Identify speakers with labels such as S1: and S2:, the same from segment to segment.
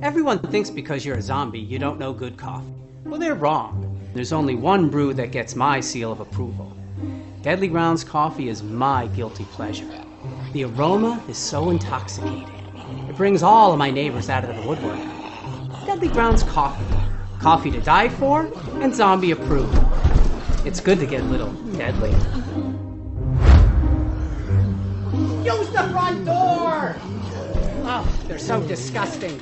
S1: Everyone thinks because you're a zombie, you don't know good coffee. Well, they're wrong. There's only one brew that gets my seal of approval. Deadly Grounds coffee is my guilty pleasure. The aroma is so intoxicating. It brings all of my neighbors out of the woodwork. Deadly Grounds coffee. Coffee to die for and zombie approved. It's good to get a little deadly. Use the front door! Oh, they're so disgusting.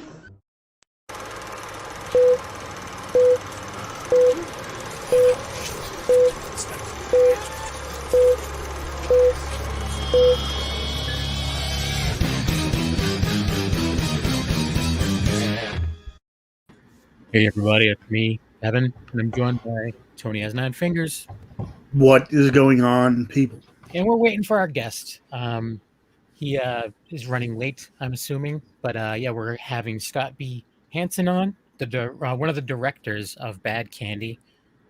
S2: Hey everybody, it's me, Evan, and I'm joined by Tony has 9 fingers.
S3: What is going on, people?
S2: And we're waiting for our guest. He is running late, I'm assuming, but yeah, we're having Scott B. Hansen on, one of the directors of Bad Candy,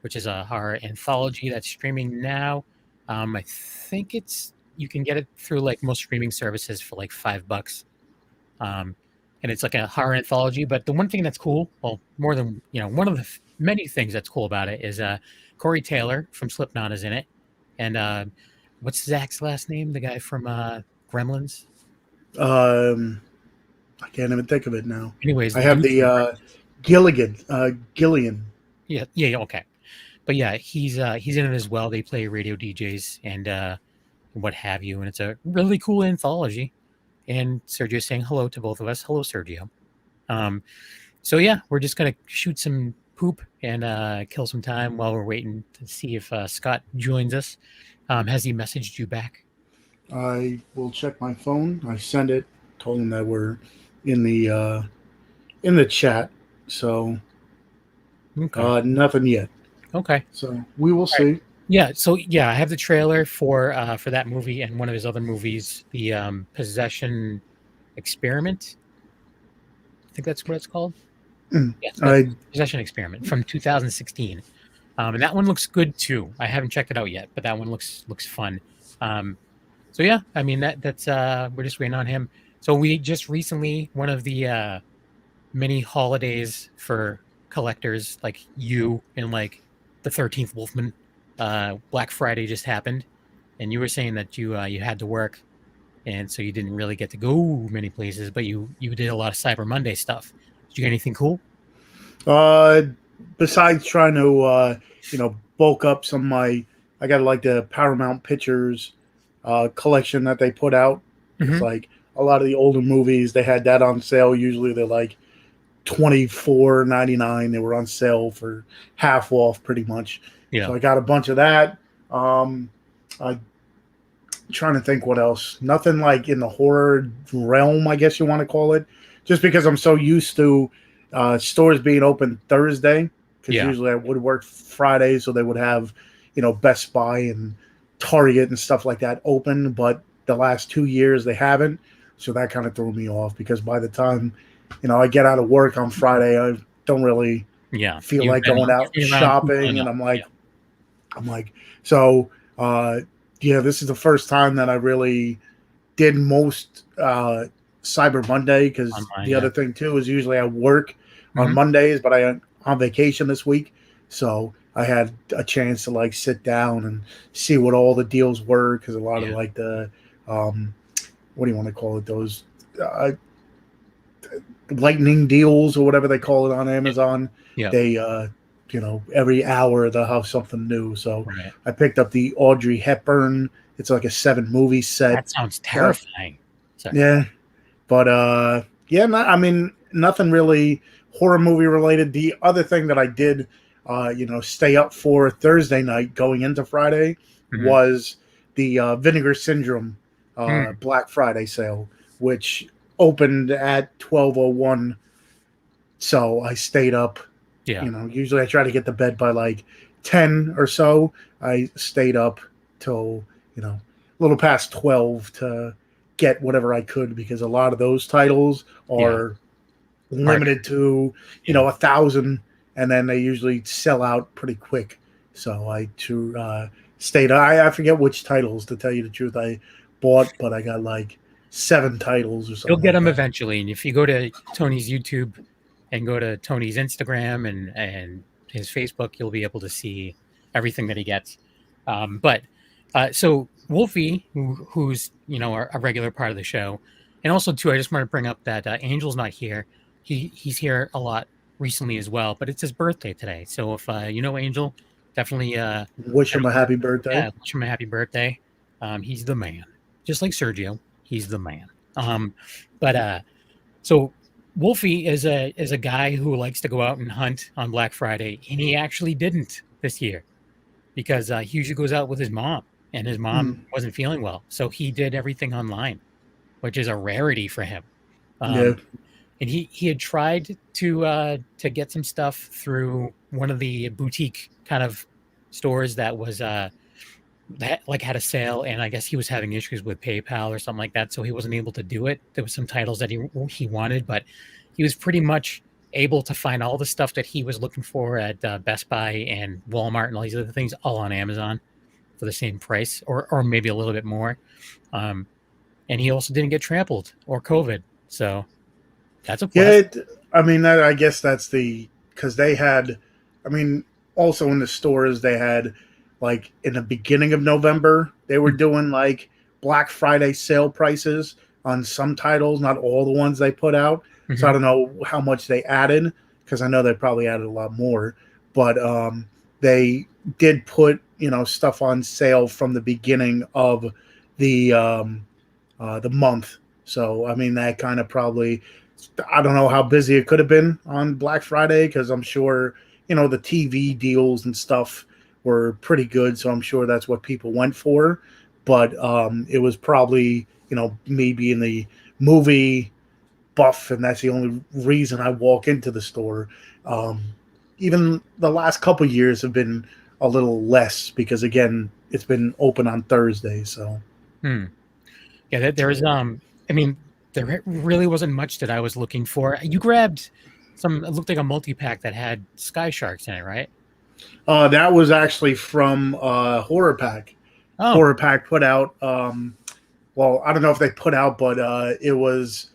S2: which is a horror anthology that's streaming now. I think you can get it through like most streaming services for like $5. And it's like a horror anthology. But the one thing that's cool, well, more than, one of the many things that's cool about it is Corey Taylor from Slipknot is in it. And what's Zach's last name? The guy from Gremlins?
S3: I can't even think of it now.
S2: Anyways,
S3: I have the Gillian.
S2: Yeah, okay. But yeah, he's in it as well. They play radio DJs and what have you. And it's a really cool anthology. And Sergio's saying hello to both of us. Hello, Sergio. So yeah, we're just gonna shoot some poop and kill some time while we're waiting to see if Scott joins us. Has he messaged you back?
S3: I will check my phone. I sent it. Told him that we're in the chat. So nothing yet.
S2: Okay.
S3: So we will see. Right.
S2: Yeah, so yeah, I have the trailer for that movie and one of his other movies, the Possession Experiment. I think that's what it's called. Yeah, Possession Experiment from 2016, and that one looks good too. I haven't checked it out yet, but that one looks fun. So yeah, I mean that's we're just waiting on him. So we just recently, one of the many holidays for collectors like you and like the 13th Wolfman. Black Friday just happened, and you were saying that you had to work, and so you didn't really get to go many places, but you did a lot of Cyber Monday stuff. Did you get anything cool?
S3: Besides trying to bulk up some of my, I got like the Paramount Pictures collection that they put out. Mm-hmm. It's like a lot of the older movies, they had that on sale. Usually they're like $24.99. They were on sale for half off pretty much. Yeah. So I got a bunch of that. I'm trying to think what else. Nothing like in the horror realm, I guess you want to call it. Just because I'm so used to stores being open Thursday. Because usually I would work Friday, so they would have, Best Buy and Target and stuff like that open. But the last 2 years they haven't. So that kind of threw me off because by the time, I get out of work on Friday, I don't really feel like going out shopping. And I'm like, this is the first time that I really did most Cyber Monday because other thing too is usually I work on Mondays, but I am on vacation this week. So I had a chance to like sit down and see what all the deals were because a lot of like the, what do you want to call it? Those lightning deals or whatever they call it on Amazon. Yeah. They, every hour they'll have something new. So I picked up the Audrey Hepburn. It's like a 7-movie set.
S2: That sounds terrifying.
S3: Yeah. But nothing really horror movie related. The other thing that I did, stay up for Thursday night going into Friday was the Vinegar Syndrome Black Friday sale, which opened at 12:01. So I stayed up. Yeah. Usually I try to get to bed by like 10 or so. I stayed up till, a little past 12 to get whatever I could because a lot of those titles are limited to, 1,000 and then they usually sell out pretty quick. So I stayed. I forget which titles, to tell you the truth, I bought, but I got like 7 titles or something.
S2: You'll get them eventually. And if you go to Tony's YouTube and go to Tony's Instagram and his Facebook, you'll be able to see everything that he gets. So Wolfie, who's a regular part of the show, and also too, I just want to bring up that Angel's not here. He's here a lot recently as well, but it's his birthday today. So if Angel, definitely
S3: wish him a happy birthday.
S2: Yeah, wish him a happy birthday. He's the man, just like Sergio. He's the man. So Wolfie is a guy who likes to go out and hunt on Black Friday, and he actually didn't this year because he usually goes out with his mom, and his mom wasn't feeling well, so he did everything online, which is a rarity for him. And he had tried to get some stuff through one of the boutique kind of stores that was that like had a sale, and I guess he was having issues with PayPal or something like that, so he wasn't able to do it. There was some titles that he wanted, but he was pretty much able to find all the stuff that he was looking for at Best Buy and Walmart and all these other things, all on Amazon for the same price, or maybe a little bit more. And he also didn't get trampled or COVID, so that's a plus.
S3: Yeah, I guess that's because they had, also in the stores they had, like in the beginning of November, they were doing like Black Friday sale prices on some titles, not all the ones they put out. Mm-hmm. So I don't know how much they added, because I know they probably added a lot more. But they did put stuff on sale from the beginning of the month. So that kind of probably, I don't know how busy it could have been on Black Friday, because I'm sure the TV deals and stuff were pretty good, so I'm sure that's what people went for. But it was probably, me being the movie buff, and that's the only reason I walk into the store. Even the last couple years have been a little less, because again, it's been open on Thursday. So,
S2: yeah, there's there really wasn't much that I was looking for. You grabbed it looked like a multi-pack that had Sky Sharks in it, right?
S3: That was actually from Horror Pack.
S2: Oh.
S3: Horror Pack put out, well, I don't know if they put out, but it was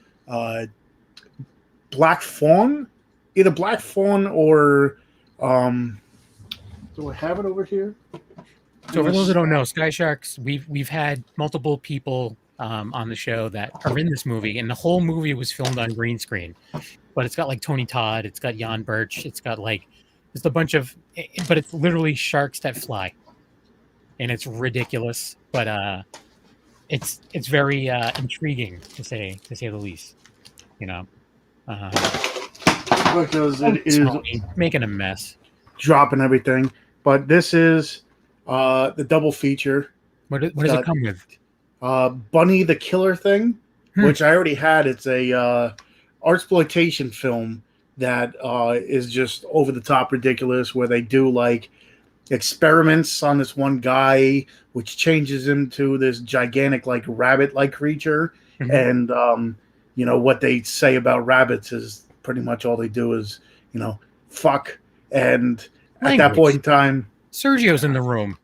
S3: Black Fawn, either Black Fawn or do I have it over here?
S2: So for those who don't know, Sky Sharks, we've had multiple people on the show that are in this movie, and the whole movie was filmed on green screen. But it's got like Tony Todd, it's got Jan Birch, it's got like just a bunch of, but it's literally sharks that fly, and it's ridiculous. But it's very intriguing to say the least,
S3: because it is
S2: making a mess,
S3: dropping everything. But this is the double feature.
S2: What does it come with?
S3: Bunny the Killer thing, which I already had. It's a artsploitation film that is just over the top ridiculous, where they do like experiments on this one guy, which changes him to this gigantic like rabbit like creature. And what they say about rabbits is pretty much all they do is fuck. And at that point in time,
S2: Sergio's in the room.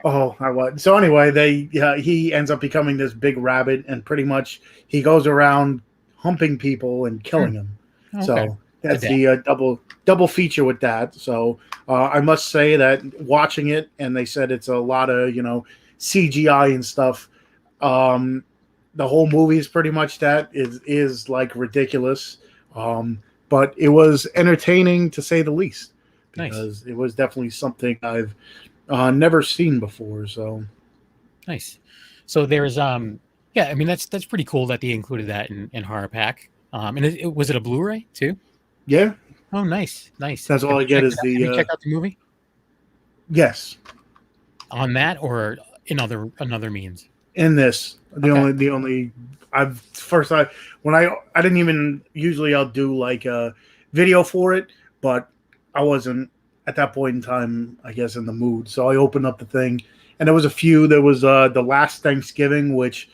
S3: Oh, I was. So anyway, he ends up becoming this big rabbit, and pretty much he goes around humping people and killing them. Okay. So that's the double feature with that. So I must say that watching it, and they said it's a lot of CGI and stuff. The whole movie is pretty much that is like ridiculous, but it was entertaining to say the least, because it was definitely something I've never seen before. So
S2: nice. So there's that's pretty cool that they included that in Horror Pack. And was it a Blu-ray too?
S3: Yeah.
S2: Oh, nice.
S3: That's all I get is the.
S2: Have you checked out the movie?
S3: Yes.
S2: On that, or in another means?
S3: In this, the only I didn't even usually I'll do like a video for it, but I wasn't at that point in time, I guess, in the mood. So I opened up the thing, and there was a few. There was The Last Thanksgiving, which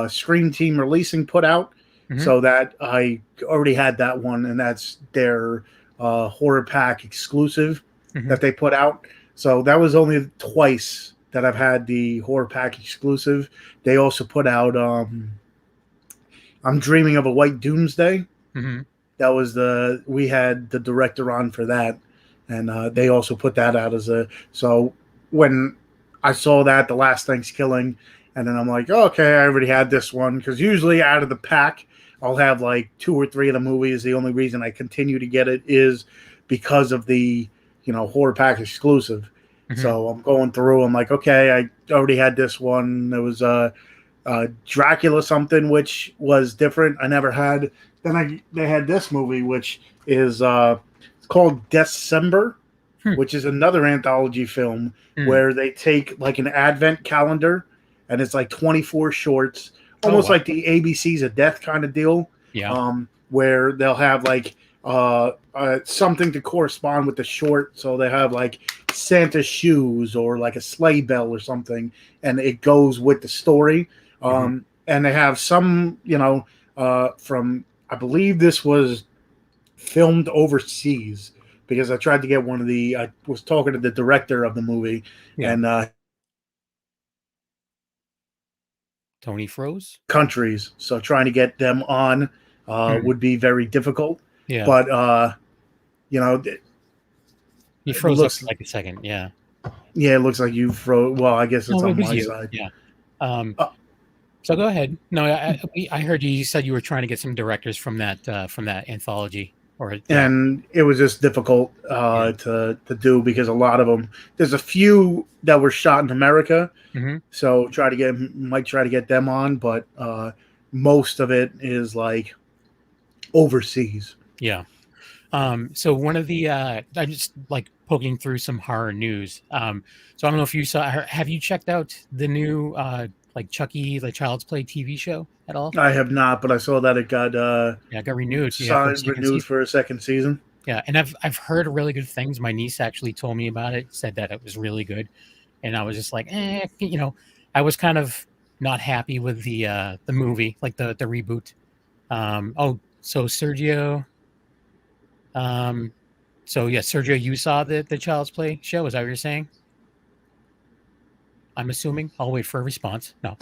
S3: Scream Team Releasing put out. So that I already had that one, and that's their Horror Pack exclusive that they put out. So that was only twice that I've had the Horror Pack exclusive. They also put out I'm Dreaming of a White Doomsday. that was we had the director on for that, and they also put that out as a. So when I saw that the last Thanksgiving, and then I'm like, oh, okay, I already had this one, because usually out of the pack I'll have like 2 or 3 of the movies. The only reason I continue to get it is because of the horror pack exclusive.
S2: Mm-hmm.
S3: So I'm going through. I'm like, okay, I already had this one. There was Dracula something, which was different. I never had. Then they had this movie, which is it's called December, which is another anthology film where they take like an advent calendar, and it's like 24 shorts, almost like the ABC's of Death kind of deal.
S2: Yeah.
S3: Where they'll have like something to correspond with the short. So they have like Santa's shoes or like a sleigh bell or something, and it goes with the story. And they have some, from, I believe this was filmed overseas, because I tried to get I was talking to the director of the movie, and
S2: Tony froze?
S3: countries. So trying to get them on would be very difficult.
S2: Yeah.
S3: But,
S2: you froze up for like a second. Yeah.
S3: Yeah, it looks like you froze. Well, I guess it's on my side.
S2: Yeah. So go ahead. No, I heard you said you were trying to get some directors from that anthology.
S3: And it was just difficult to do, because a lot of them, there's a few that were shot in America, so might try to get them on, but most of it is like overseas.
S2: Yeah. So one of the I'm just like poking through some horror news. So I don't know if you have you checked out the new like Chucky, the Child's Play TV show at all?
S3: I have not, but I saw that it got
S2: got renewed.
S3: Renewed for a second season.
S2: Yeah, and I've heard really good things. My niece actually told me about it, said that it was really good, and I was just like, I was kind of not happy with the movie, like the reboot. So Sergio. Sergio, you saw the Child's Play show? Is that what you're saying? I'm assuming. I'll wait for a response. No.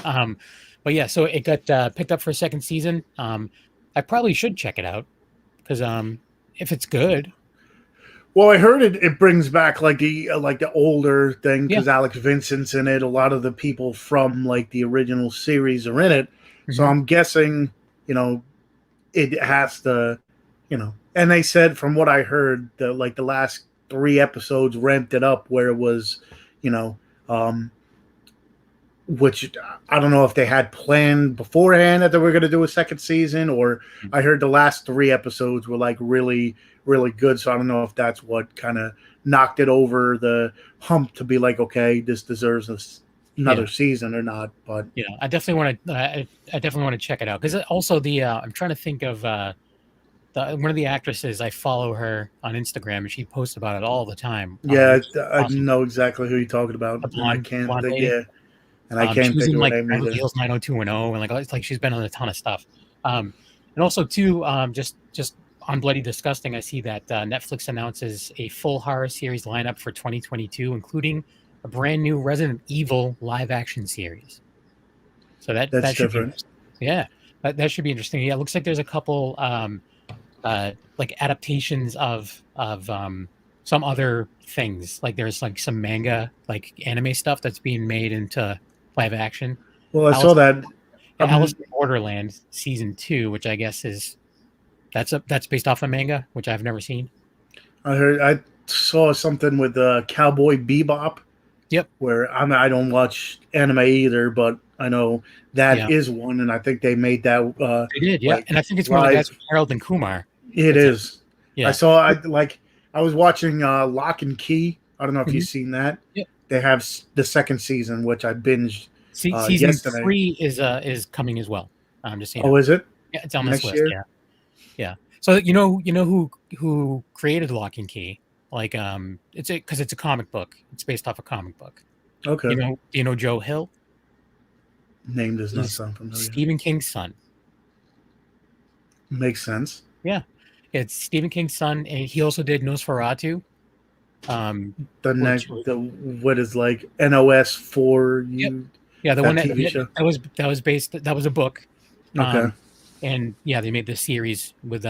S2: But yeah, so it got picked up for a second season. I probably should check it out, because if it's good.
S3: Well, I heard it brings back like the older thing, because Alex Vincent's in it. A lot of the people from like the original series are in it. So I'm guessing, it has to, and they said, from what I heard, that like the last 3 episodes ramped it up, where it was, which I don't know if they had planned beforehand that they were going to do a second season, or I heard the last 3 episodes were like really, really good. So I don't know if that's what kind of knocked it over the hump to be like, okay, this deserves another season or not. But
S2: I definitely want to check it out, because also I'm trying to think of one of the actresses. I follow her on Instagram, and she posts about it all the time.
S3: Yeah, I know exactly who you're talking about. I can't think. And I can't think of her name either.
S2: Heels 90210, and it's like she's been on a ton of stuff. And also too, just on Bloody Disgusting, I see that Netflix announces a full horror series lineup for 2022, including a brand new Resident Evil live action series. So that's different. That should be interesting. Yeah, it looks like there's a couple like adaptations of some other things. Like there's like some manga, like anime stuff that's being made into live action.
S3: Well, I saw that
S2: Alice in Borderland season 2, which I guess that's based off a manga, which I've never seen.
S3: I saw something with Cowboy Bebop.
S2: Yep.
S3: Where I don't watch anime either, but I know that is one, and I think they made that.
S2: They did, yeah, and I think it's one of the guys with Harold and Kumar.
S3: It is. Yeah. I was watching Lock and Key. I don't know if you've seen that.
S2: Yep.
S3: They have the second season, which I binged.
S2: Season
S3: yesterday.
S2: 3 is coming as well. I'm just saying.
S3: Oh, is it?
S2: Yeah, it's on this list.
S3: Year?
S2: Yeah. So you know who created Lock and Key? Like because it's a comic book. It's based off a comic book.
S3: Okay.
S2: Do you know Joe Hill?
S3: Name does not sound familiar.
S2: Stephen King's son.
S3: Makes sense.
S2: Yeah, it's Stephen King's son, and he also did Nosferatu.
S3: What is like NOS for you?
S2: Yeah, the one that was based. That was a book.
S3: Okay.
S2: And yeah, they made this series with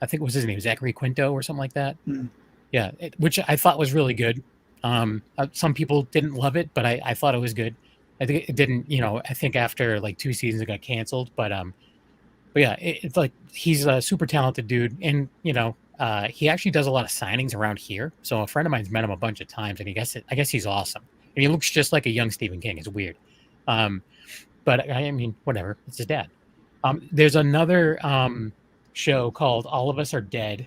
S2: I think was his name, Zachary Quinto or something like that.
S3: Mm.
S2: Yeah, which I thought was really good. Some people didn't love it, but I thought it was good. I think it didn't, I think after like 2 seasons it got canceled, but yeah, it's like he's a super talented dude, and he actually does a lot of signings around here. So a friend of mine's met him a bunch of times, and I guess he's awesome, and he looks just like a young Stephen King. It's weird, but I mean, whatever. It's his dad. There's another show called All of Us Are Dead.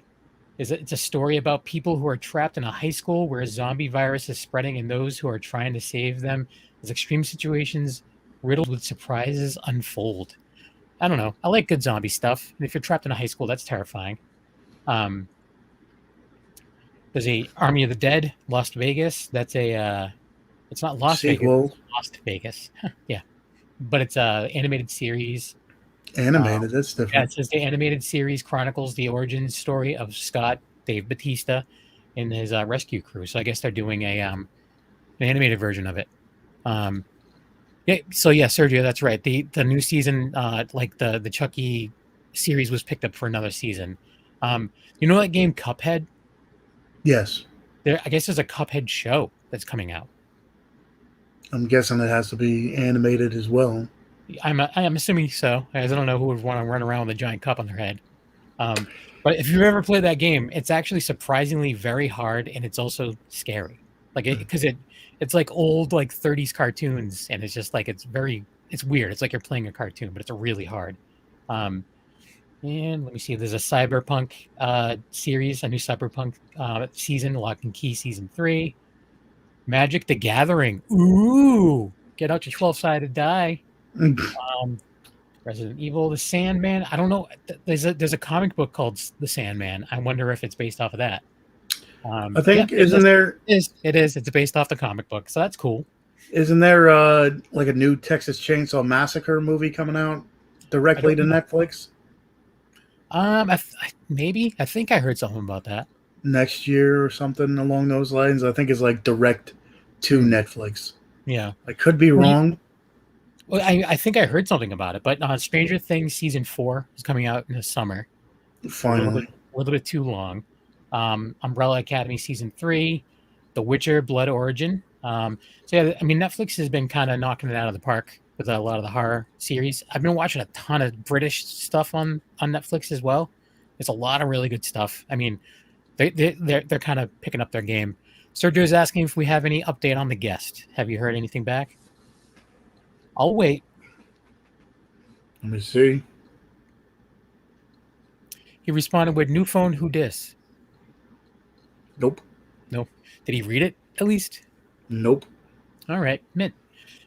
S2: It's a story about people who are trapped in a high school where a zombie virus is spreading, and those who are trying to save them as extreme situations riddled with surprises unfold. I don't know. I like good zombie stuff. And if you're trapped in a high school, that's terrifying. There's a Army of the Dead, Las Vegas. That's it's not Las
S3: Sequel.
S2: Vegas, it's Lost Vegas. Yeah, but it's a animated series.
S3: Animated, that's different.
S2: Yeah, it says the animated series chronicles the origin story of Scott Dave Bautista and his rescue crew. So I guess they're doing an animated version of it. Yeah, so yeah, Sergio, that's right. The new season, like the Chucky series, was picked up for another season. You know that game Cuphead?
S3: Yes.
S2: I guess there's a Cuphead show that's coming out.
S3: I'm guessing it has to be animated as well.
S2: I'm assuming so. I don't know who would want to run around with a giant cup on their head. But if you've ever played that game, it's actually surprisingly very hard, and it's also scary. Like because it's like old like 30s cartoons, and it's just like it's weird. It's like you're playing a cartoon, but it's really hard. And let me see. There's a cyberpunk series, a new cyberpunk season, Lock and Key season 3. Magic the Gathering. Ooh, get out your 12-sided die. Resident Evil, The Sandman. I don't know. There's a comic book called The Sandman. I wonder if it's based off of that.
S3: I think isn't there?
S2: It is. It's based off the comic book, so that's cool.
S3: Isn't there like a new Texas Chainsaw Massacre movie coming out directly to Netflix?
S2: Maybe. I think I heard something about that
S3: Next year or something along those lines. I think it's like direct to Netflix.
S2: Yeah,
S3: I could be wrong.
S2: Well, I think I heard something about it, but Stranger Things season 4 is coming out in the summer.
S3: Finally,
S2: a little bit too long. Umbrella Academy season 3, The Witcher Blood Origin. So yeah, I mean Netflix has been kind of knocking it out of the park with a lot of the horror series. I've been watching a ton of British stuff on Netflix as well. There's a lot of really good stuff. I mean, they're kind of picking up their game. Sergio's asking if we have any update on the guest. Have you heard anything back? I'll wait.
S3: Let me see.
S2: He responded with new phone, who dis?
S3: Nope.
S2: Nope. Did he read it at least?
S3: Nope.
S2: All right, mint.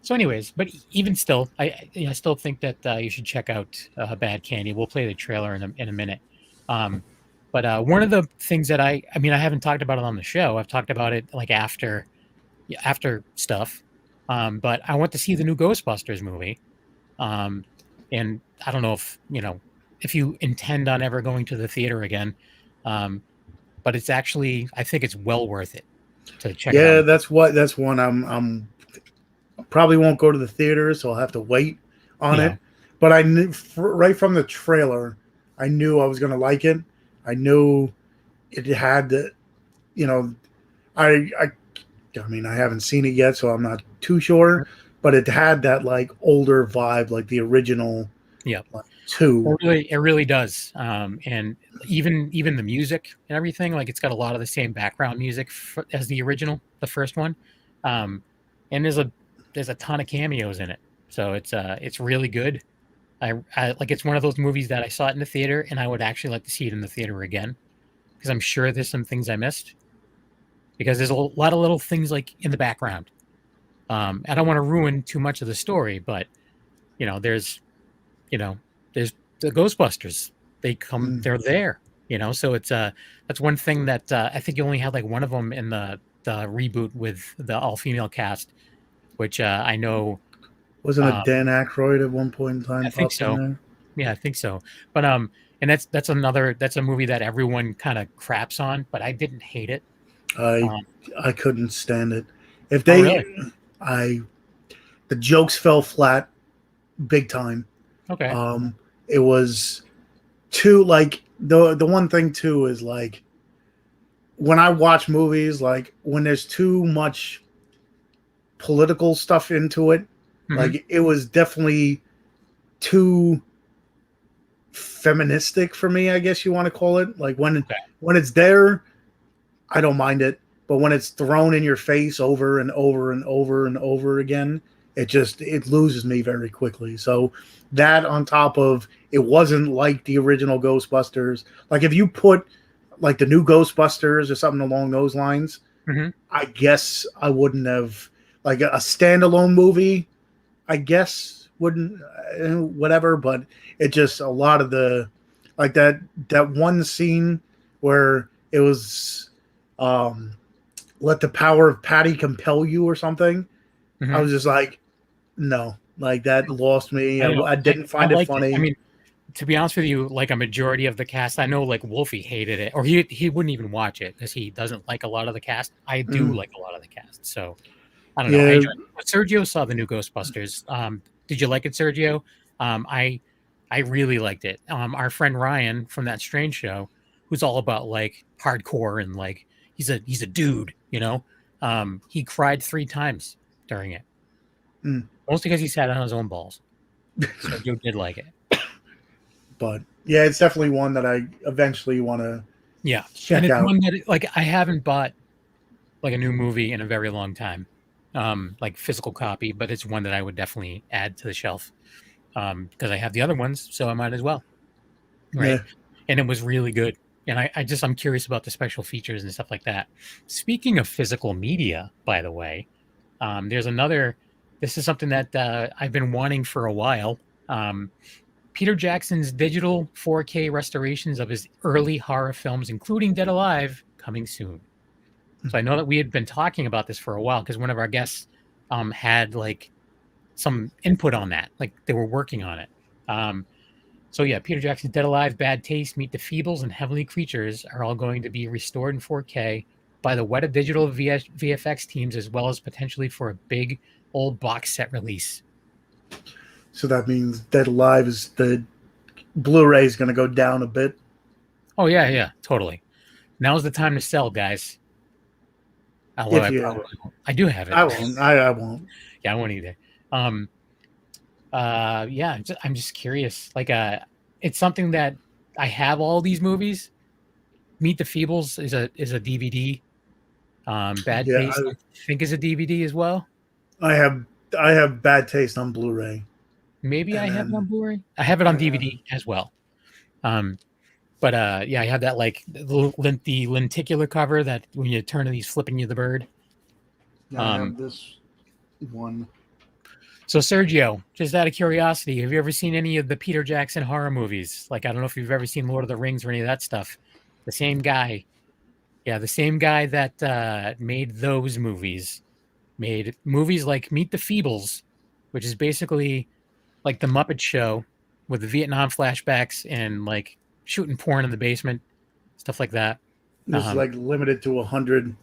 S2: So, anyways, but even still, I still think that you should check out Bad Candy. We'll play the trailer in a minute. But one of the things that I haven't talked about it on the show. I've talked about it like after stuff. But I want to see the new Ghostbusters movie. And I don't know if you intend on ever going to the theater again. But it's actually, I think it's well worth it to check it out.
S3: Yeah, that's one I'm probably won't go to the theater, so I'll have to wait on it. But I knew right from the trailer, I knew I was going to like it. I knew it had the, I mean, I haven't seen it yet, so I'm not too sure, but it had that like older vibe, like the original.
S2: Yeah,
S3: two.
S2: It really does. And even the music and everything, like it's got a lot of the same background music as the original, the first one. And there's a ton of cameos in it, so it's really good. I like, it's one of those movies that I saw it in the theater, and I would actually like to see it in the theater again, because I'm sure there's some things I missed, because there's a lot of little things like in the background. I don't want to ruin too much of the story, but there's the Ghostbusters. They come, they're there, so it's that's one thing that I think you only had like one of them in the reboot with the all-female cast, which I know.
S3: Wasn't it Dan Aykroyd at one point in time?
S2: I think so.
S3: There?
S2: Yeah, I think so. But and that's a movie that everyone kind of craps on, but I didn't hate it.
S3: I couldn't stand it. If they, the jokes fell flat, big time.
S2: Okay.
S3: It was too like the one thing too is like when I watch movies, like when there's too much political stuff into it,
S2: Hmm.
S3: like it was definitely too feministic for me, I guess you want to call it. Like
S2: Okay.
S3: when it's there, I don't mind it, but when it's thrown in your face over and over and over and over again, it loses me very quickly. So that on top of it wasn't like the original Ghostbusters. Like if you put like the new Ghostbusters or something along those lines,
S2: Hmm.
S3: I guess I wouldn't have like a standalone movie. I guess wouldn't whatever, but it just a lot of the like that one scene where it was um let the power of Patty compel you or something. I
S2: Hmm.
S3: was just like, no, like that lost me.
S2: I don't know.
S3: I didn't
S2: I
S3: find it
S2: liked it. I
S3: funny.
S2: mean, to be honest with you, like a majority of the cast, I know like Wolfie hated it, or he wouldn't even watch it because he doesn't like a lot of the cast. I do
S3: Mm,
S2: like a lot of the cast, so I don't know. I
S3: yeah,
S2: enjoyed it. But Sergio saw the new Ghostbusters. Did you like it, Sergio? I really liked it. Our friend Ryan from that Strange show, who's all about like hardcore and like he's a dude, you know. He cried 3 times during it,
S3: mm,
S2: mostly because he sat on his own balls. Sergio did like it.
S3: but yeah, it's definitely one that I eventually want to
S2: Yeah, and
S3: check
S2: it's
S3: out.
S2: one that like I haven't bought like a new movie in a very long time, like physical copy, but it's one that I would definitely add to the shelf because I have the other ones, so I might as well, right?
S3: Yeah,
S2: And it was really good, and I'm curious about the special features and stuff like that. Speaking of physical media, by the way, there's another. This is something that I've been wanting for a while. Um, Peter Jackson's digital 4K restorations of his early horror films, including Dead Alive, coming soon. So I know that we had been talking about this for a while because one of our guests had like some input on that, like they were working on it. Um, so yeah, Peter Jackson's Dead Alive, Bad Taste, Meet the Feebles, and Heavenly Creatures are all going to be restored in 4K by the Weta Digital VFX teams, as well as potentially for a big old box set release.
S3: so that means Dead Alive is the Blu-ray is going to go down a bit.
S2: Oh yeah, yeah, totally. Now's the time to sell, guys. Although
S3: If
S2: I
S3: you,
S2: probably won't. I do have it.
S3: I won't. I won't.
S2: Yeah, I won't either. Um, yeah, I'm just curious. Like, it's something that I have all these movies. Meet the Feebles is a DVD. Bad
S3: Yeah,
S2: Taste, I think, is a DVD as well.
S3: I have I have Bad Taste on Blu-ray,
S2: Maybe I
S3: and
S2: have it on
S3: then
S2: Blu-ray. I have it on
S3: uh,
S2: DVD as well. Um, but yeah, I have that like the lenticular cover that when you turn it, he's flipping you the bird.
S3: I
S2: Um,
S3: have this one.
S2: so Sergio, just out of curiosity, have you ever seen any of the Peter Jackson horror movies? Like, I don't know if you've ever seen Lord of the Rings or any of that stuff. The same guy, yeah, the same guy that made those movies made movies like Meet the Feebles, which is basically like the Muppet Show with the Vietnam flashbacks and like shooting porn in the basement, stuff like that.
S3: This is
S2: Um,
S3: like limited to 100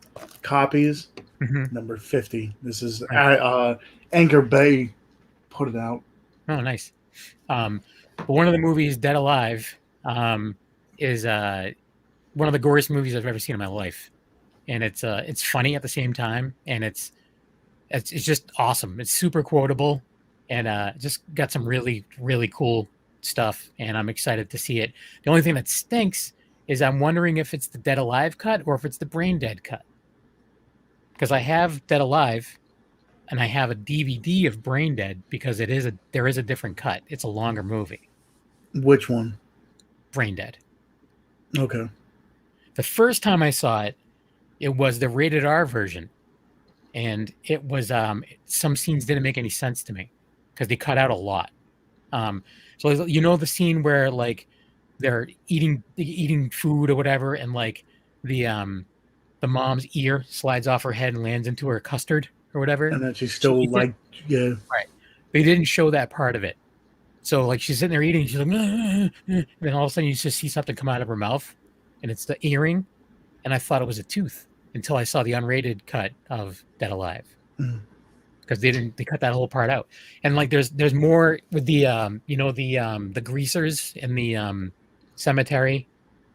S3: copies.
S2: mhm,
S3: Number 50. This is
S2: right.
S3: Anchor Bay put it out.
S2: Oh, nice. But one of the movies, Dead Alive, is one of the goriest movies I've ever seen in my life, and it's funny at the same time, and it's just awesome. It's super quotable, and just got some really really cool stuff, and I'm excited to see it. The only thing that stinks is I'm wondering if it's the Dead Alive cut or if it's the Brain Dead cut, because I have Dead Alive and I have a DVD of Brain Dead because there is a different cut. It's a longer movie.
S3: Which one?
S2: Brain Dead.
S3: Okay.
S2: The first time I saw it, it was the rated R version, and it was some scenes didn't make any sense to me because they cut out a lot. So you know the scene where like they're eating food or whatever, and like the mom's ear slides off her head and lands into her custard or whatever.
S3: And then she's
S2: She
S3: still
S2: eats it.
S3: like, yeah.
S2: Right. They didn't show that part of it. So like she's sitting there eating, she's like, and then all of a sudden you just see something come out of her mouth, and it's the earring, and I thought it was a tooth until I saw the unrated cut of Dead Alive
S3: Mm.
S2: because they cut that whole part out, and like there's more with the the greasers in the cemetery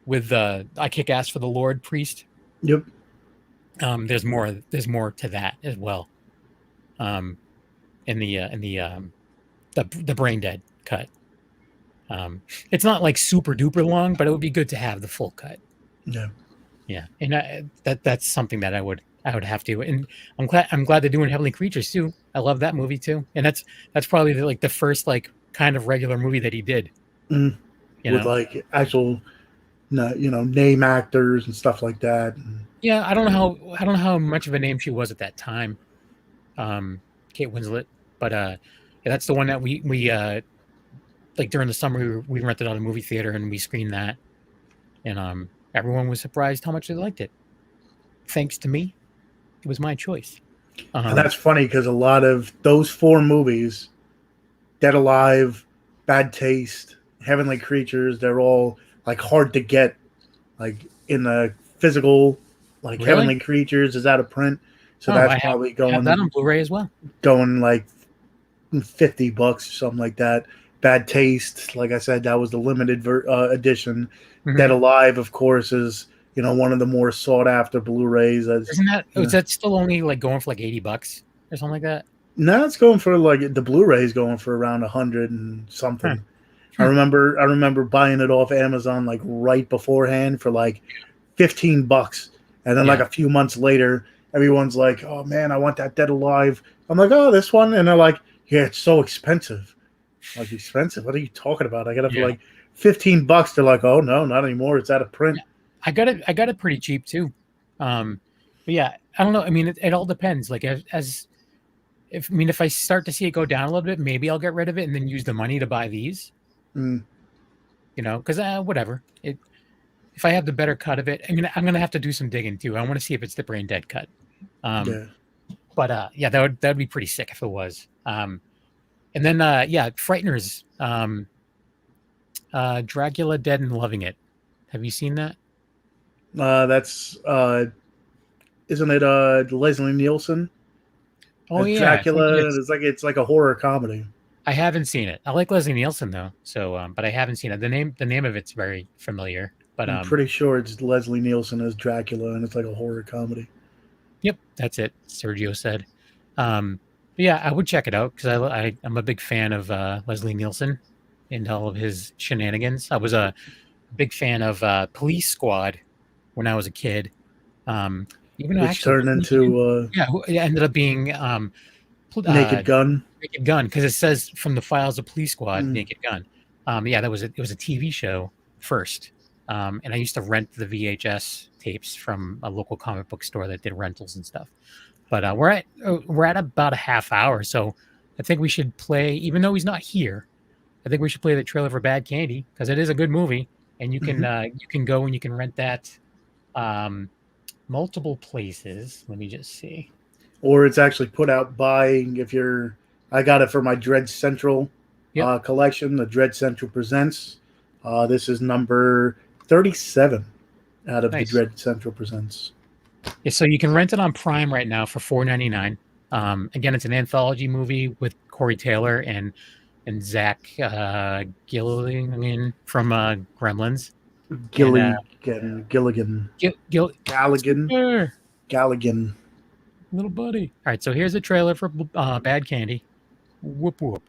S2: with I Kick Ass for the Lord priest.
S3: Yep.
S2: There's more to that as well. In the Brain Dead cut. It's not like super duper long, but it would be good to have the full cut.
S3: Yeah.
S2: Yeah, and that's something that I would have to. And I'm glad they're doing Heavenly Creatures too. I love that movie too, and that's probably the first like kind of regular movie that he did.
S3: With like actual, name actors and stuff like that.
S2: Yeah, I don't know how much of a name she was at that time, Kate Winslet, but yeah, that's the one that we like during the summer we rented out a movie theater and we screened that, and everyone was surprised how much they liked it. Thanks to me, it was my choice.
S3: And that's funny because a lot of those 4 movies, Dead Alive, Bad Taste, Heavenly Creatures, they're all like hard to get, like in the physical. Like
S2: Really?
S3: Heavenly Creatures is out of print, so that's probably going.
S2: I have that on Blu-ray as well.
S3: Going like $50 or something like that. Bad Taste, like I said, that was the limited edition.
S2: Mm-hmm.
S3: Dead Alive, of course, is one of the more sought after Blu-rays.
S2: Isn't that? Is that still only like going for like $80 or something like that?
S3: No, it's going for like the Blu-ray is going for around 100 and something. I remember buying it off Amazon like right beforehand for like $15, and then like a few months later, everyone's like, "Oh man, I want that Dead Alive." I'm like, "Oh, this one," and they're like, "Yeah, it's so expensive." Like, expensive? What are you talking about? I got it for like $15. They're like, "Oh no, not anymore. It's out of print."
S2: I got it pretty cheap too. But yeah, I don't know. I mean, it all depends. Like if I start to see it go down a little bit, maybe I'll get rid of it and then use the money to buy these. Because whatever. If I have the better cut of it, I'm gonna have to do some digging too. I want to see if it's the Brain Dead cut. But yeah, that would be pretty sick if it was. And then Frighteners, Dracula Dead and Loving It. Have you seen that?
S3: That's isn't it Leslie Nielsen?
S2: Oh yeah,
S3: Dracula. It's like a horror comedy.
S2: I haven't seen it. I like Leslie Nielsen though, so but I haven't seen it. The name of it's very familiar. But
S3: I'm pretty sure it's Leslie Nielsen as Dracula, and it's like a horror comedy.
S2: Yep, that's it. Sergio said. Yeah, I would check it out because I'm a big fan of Leslie Nielsen and all of his shenanigans. I was a big fan of Police Squad when I was a kid. Even though
S3: Which turned into
S2: it ended up being
S3: Naked Gun.
S2: Naked Gun, because it says from the files of Police Squad, Naked Gun. It was a TV show first, and I used to rent the VHS tapes from a local comic book store that did rentals and stuff. But we're at about a half hour, so I think we should play. Even though he's not here, I think we should play the trailer for Bad Candy because it is a good movie, and you can go and you can rent that multiple places. Let me just see.
S3: Or it's actually put out by I got it for my Dread Central collection. The Dread Central Presents. This is number 37 out of the Dread Central Presents.
S2: Yeah, so you can rent it on Prime right now for $4.99. Again, it's an anthology movie with Corey Taylor and Zach Gilligan from Gremlins. Gilligan. Little buddy. All right, so here's the trailer for Bad Candy. Whoop whoop.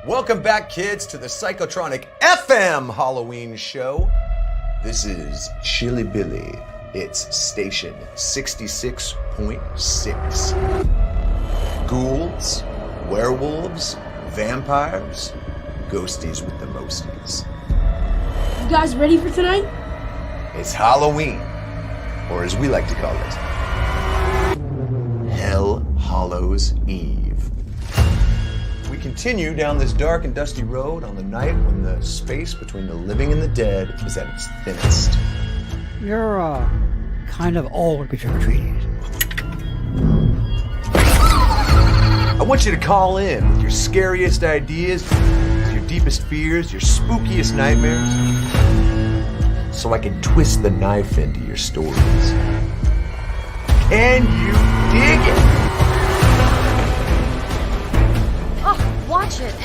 S4: Welcome back, kids, to the Psychotronic FM Halloween show. This is Chili Billy. It's station 66.6. Ghouls, werewolves, vampires, ghosties with the mosties.
S5: You guys ready for tonight?
S4: It's Halloween, or as we like to call it, Hell Hallows Eve. We continue down this dark and dusty road on the night when the space between the living and the dead is at its thinnest.
S6: You're, kind of old to be trick-or-treating.
S4: I want you to call in with your scariest ideas, your deepest fears, your spookiest nightmares, so I can twist the knife into your stories. Can you dig it?
S5: Oh, watch it.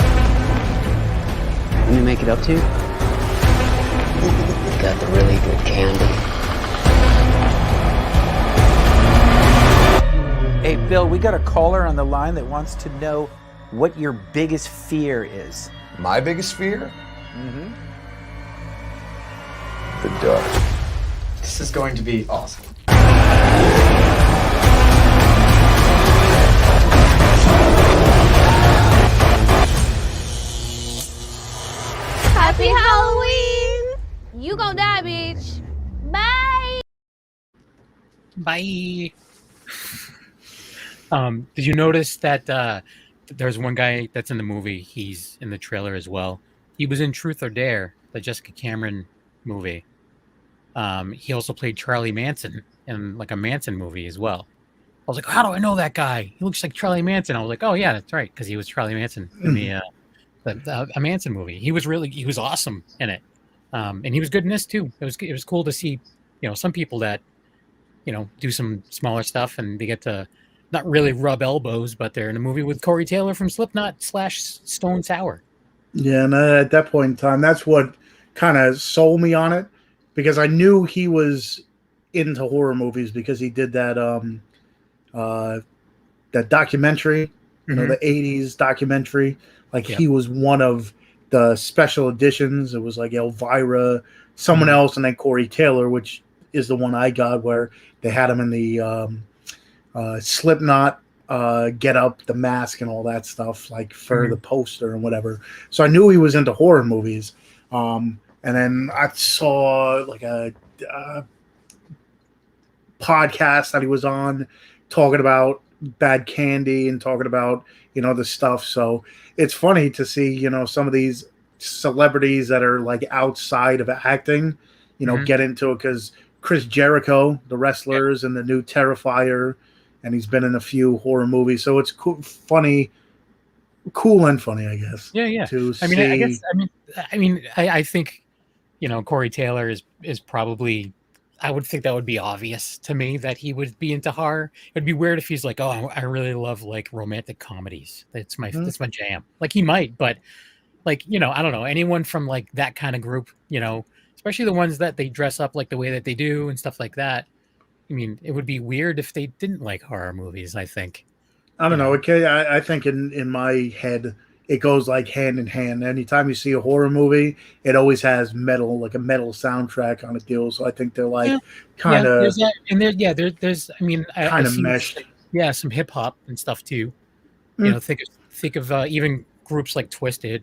S6: Let me make it up to you.
S7: got the really good candy.
S8: Hey, Bill, we got a caller on the line that wants to know what your biggest fear is.
S4: My biggest fear?
S8: Mm-hmm.
S4: The dark.
S9: This is going to be awesome.
S10: Happy Halloween! You gon' die, bitch. Bye!
S2: Bye. Did you notice that there's one guy that's in the movie? He's in the trailer as well. He was in Truth or Dare, the Jessica Cameron movie. He also played Charlie Manson in like a Manson movie as well. I was like, how do I know that guy? He looks like Charlie Manson. I was like, oh yeah, that's right, because he was Charlie Manson in the a Manson movie. He was awesome in it, and he was good in this too. It was cool to see, some people that, do some smaller stuff and they get to not really rub elbows, but they're in a movie with Corey Taylor from Slipknot / Stone Sour.
S3: Yeah, and at that point in time, that's what kind of sold me on it, because I knew he was into horror movies because he did that that documentary, the 80s documentary. Like he was one of the special editions. It was like Elvira, someone else, and then Corey Taylor, which is the one I got where they had him in the Slipknot get up, the mask and all that stuff, like for the poster and whatever. So I knew he was into horror movies. And then I saw like a podcast that he was on talking about bad candy and talking about, the stuff. So it's funny to see, some of these celebrities that are like outside of acting, get into it, because Chris Jericho, the wrestlers, and the new Terrifier, and he's been in a few horror movies. So it's cool and funny, I guess.
S2: Yeah. I think, Corey Taylor is probably, I would think that would be obvious to me that he would be into horror. It'd be weird if he's like, oh, I really love like romantic comedies. That's my jam. Like he might, but like, I don't know, anyone from like that kind of group, especially the ones that they dress up like the way that they do and stuff like that. I mean, it would be weird if they didn't like horror movies, I think.
S3: I don't know. Okay, I think in my head, it goes like hand in hand. Anytime you see a horror movie, it always has metal, like a metal soundtrack on a deal. So I think they're like kind of
S2: there's I mean,
S3: kind of meshed.
S2: Some hip hop and stuff too. Think of even groups like Twisted.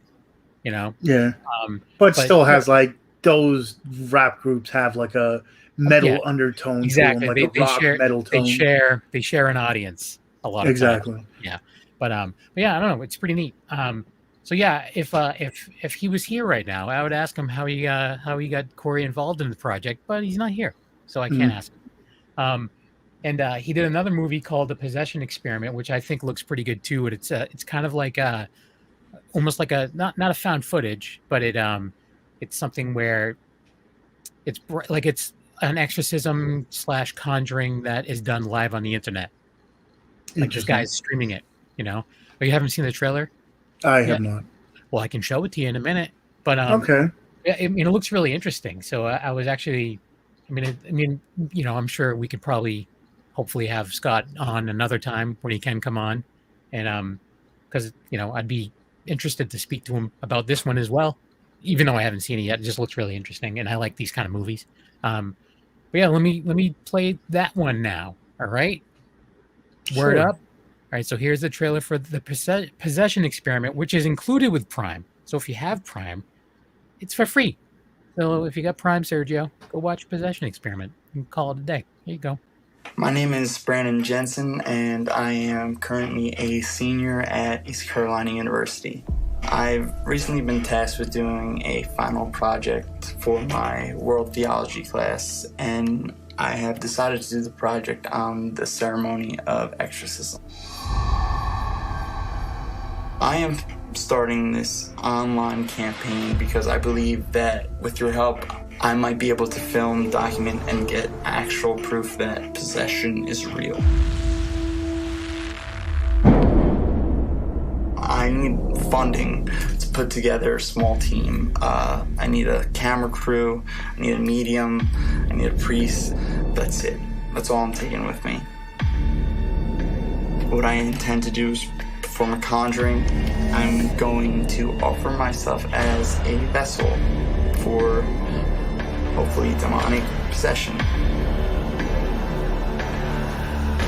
S3: But still has like those rap groups have like a metal undertone to them, like a rock metal tone.
S2: They share an audience a lot of times. Yeah. But yeah, I don't know. It's pretty neat. So yeah, if he was here right now, I would ask him how he got Corey involved in the project, but he's not here, so I can't ask him. And he did another movie called The Possession Experiment, which I think looks pretty good too. And it's kind of like almost like a not a found footage, but it's something where it's an exorcism / conjuring that is done live on the internet. Like this guy's streaming it. Oh, you haven't seen the trailer?
S3: I have not.
S2: Well, I can show it to you in a minute. But
S3: okay.
S2: Yeah, it looks really interesting. So I was actually, I'm sure we could probably, hopefully, have Scott on another time when he can come on, and because I'd be interested to speak to him about this one as well, even though I haven't seen it yet. It just looks really interesting, and I like these kind of movies. But yeah, let me play that one now. All right, Word up. All right, so here's the trailer for The Possession Experiment, which is included with Prime. So if you have Prime, it's for free. So if you got Prime, Sergio, go watch Possession Experiment and call it a day. There you go.
S9: My name is Brandon Jensen, and I am currently a senior at East Carolina University. I've recently been tasked with doing a final project for my world theology class, and I have decided to do the project on the ceremony of exorcism. I am starting this online campaign because I believe that with your help, I might be able to film, document, and get actual proof that possession is real. I I need funding to put together a small team. I need a camera crew, I need a medium, I need a priest. That's it. That's all I'm taking with me. What I intend to do is perform a conjuring. I'm going to offer myself as a vessel for hopefully demonic possession.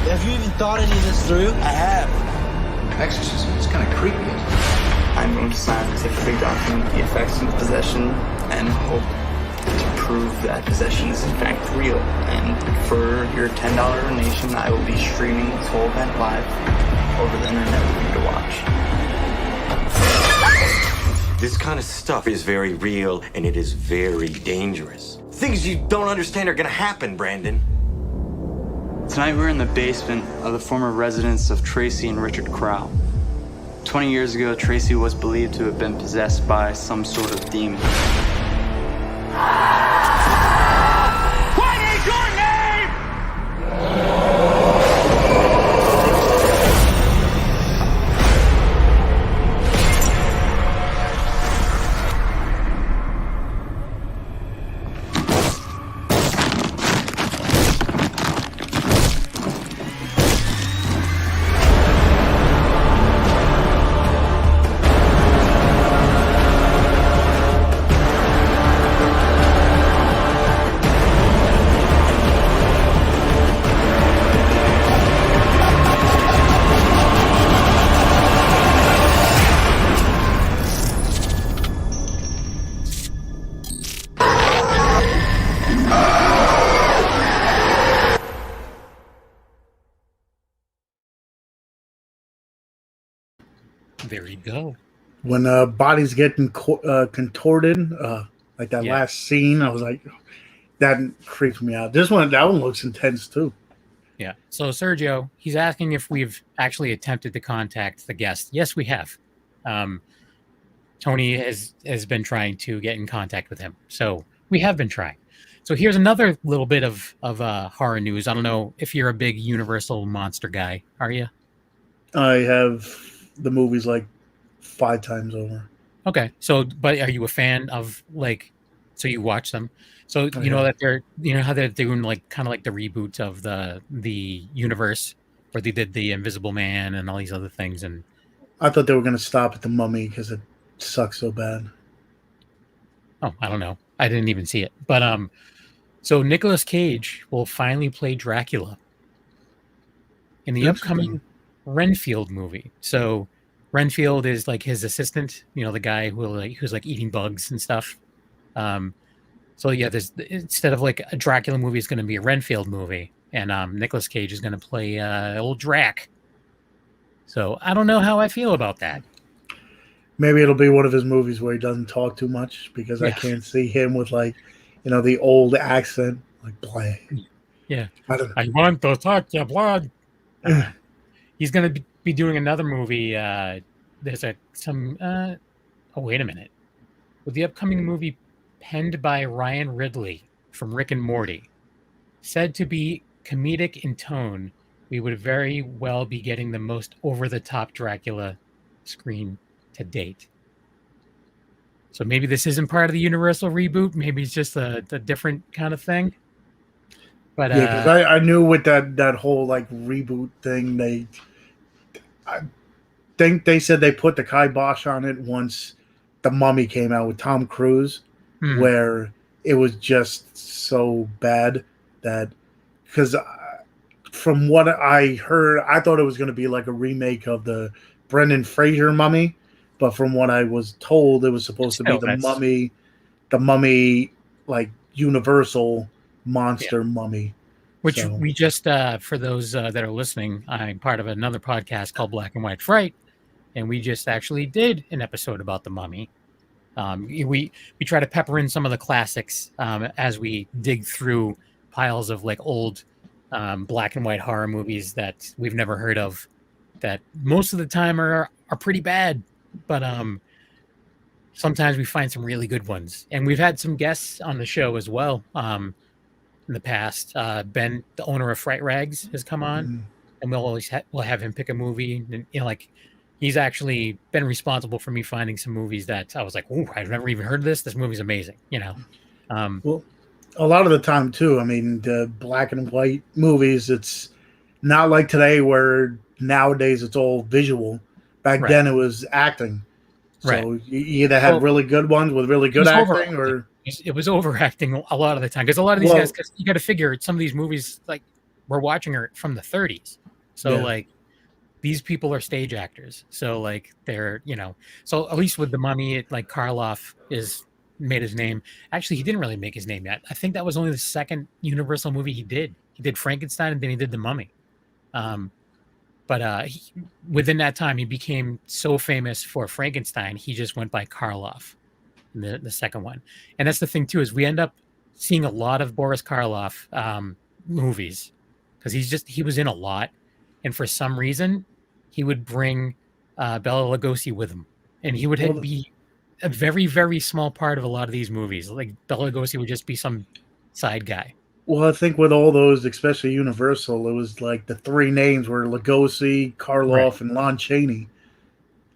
S7: Have you even thought any of this through?
S11: I have. Exorcism, it's kind of creepy.
S9: I'm going to scientifically document the effects of possession and hope to prove that possession is in fact real. And for your $10 donation, I will be streaming this whole event live over the internet for you to watch.
S12: This kind of stuff is very real and it is very dangerous. Things you don't understand are gonna happen, Brandon.
S9: Tonight we're in the basement of the former residence of Tracy and Richard Crow. 20 years ago, Tracy was believed to have been possessed by some sort of demon.
S13: What is your name?
S2: There you go.
S3: When bodies getting contorted, like that last scene, I was like, that creeps me out. That one looks intense too.
S2: Yeah. So Sergio, he's asking if we've actually attempted to contact the guest. Yes, we have. Tony has been trying to get in contact with him. So we have been trying. So here's another little bit of horror news. I don't know if you're a big Universal monster guy. Are you? I
S3: have the movies like 5 times over.
S2: Okay. So, but are you a fan of so you watch them? So you know that how they're doing kind of like the reboot of the universe where they did the Invisible Man and all these other things. And
S3: I thought they were going to stop at the Mummy because it sucks so bad.
S2: Oh, I don't know. I didn't even see it. But so Nicolas Cage will finally play Dracula in the upcoming Renfield movie. So Renfield is like his assistant, the guy who's like eating bugs and stuff. So yeah, instead of like a Dracula movie, it's going to be a Renfield movie, and Nicolas Cage is going to play old Drac. So I don't know how I feel about that.
S3: Maybe it'll be one of his movies where he doesn't talk too much because I can't see him with the old accent, like blah.
S2: Yeah, I want to touch your blood. He's going to be doing another movie. There's oh, wait a minute. With the upcoming movie penned by Ryan Ridley from Rick and Morty, said to be comedic in tone, we would very well be getting the most over-the-top Dracula screen to date. So maybe this isn't part of the Universal reboot. Maybe it's just a different kind of thing. But
S3: yeah, because I knew with that whole reboot thing, I think they said they put the kibosh on it once The Mummy came out with Tom Cruise, where it was just so bad that because from what I heard, I thought it was going to be like a remake of the Brendan Fraser Mummy, but from what I was told, it was supposed to be the Mummy Universal monster mummy.
S2: Which we just, for those that are listening, I'm part of another podcast called Black and White Fright, and we just actually did an episode about the Mummy. We try to pepper in some of the classics as we dig through piles of old black and white horror movies that we've never heard of, that most of the time are pretty bad, but sometimes we find some really good ones. And we've had some guests on the show as well. In the past, Ben, the owner of Fright Rags, has come on, and we'll have him pick a movie. And he's actually been responsible for me finding some movies that I was like, "Oh, I've never even heard of this. This movie's amazing."
S3: Well, a lot of the time too. I mean, the black and white movies. It's not like today where nowadays it's all visual. Back
S2: Right.
S3: then it was acting.
S2: Right.
S3: So you either had really good ones with really good acting, or
S2: it was overacting a lot of the time because a lot of these guys. Cause you got to figure some of these movies like we're watching are from the 30s, so like these people are stage actors. So like they're so at least with the Mummy, like Karloff is made his name. Actually, he didn't really make his name yet. I think that was only the second Universal movie he did. He did Frankenstein and then he did the Mummy. But within that time, he became so famous for Frankenstein, he just went by Karloff in the second one. And that's the thing, too, is we end up seeing a lot of Boris Karloff movies because he was in a lot. And for some reason, he would bring Bela Lugosi with him. And he would be a very, very small part of a lot of these movies. Like Bela Lugosi would just be some side guy.
S3: Well, I think with all those, especially Universal, it was like the three names were Lugosi, Karloff, and Lon Chaney.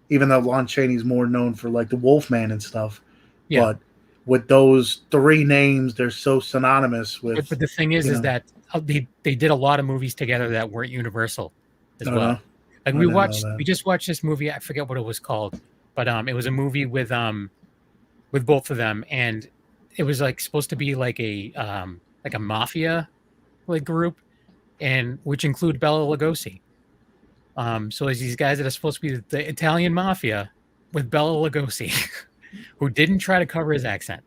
S3: Even though Lon Chaney's more known for like the Wolfman and stuff. Yeah. But with those three names, they're so synonymous with.
S2: But the thing is that they did a lot of movies together that weren't Universal as well. Like we just watched this movie. I forget what it was called, but it was a movie with both of them, and it was like supposed to be like a mafia like group, and which include Bela Lugosi. So there's these guys that are supposed to be the Italian mafia with Bela Lugosi, who didn't try to cover his accent.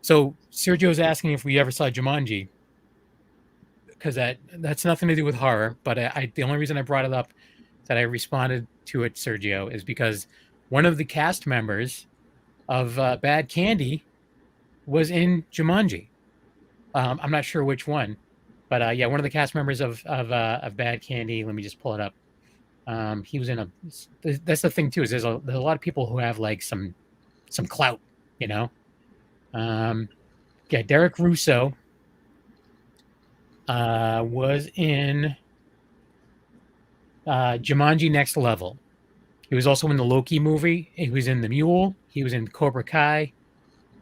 S2: So Sergio's asking if we ever saw Jumanji, because that's nothing to do with horror. But the only reason I brought it up, that I responded to it, Sergio, is because one of the cast members of Bad Candy was in Jumanji. I'm not sure which one, but one of the cast members of Bad Candy. Let me just pull it up. He was in that's the thing too, is there's a lot of people who have like some clout, Derek Russo was in Jumanji Next Level. He was also in the Loki movie. He was in The Mule. He was in Cobra Kai.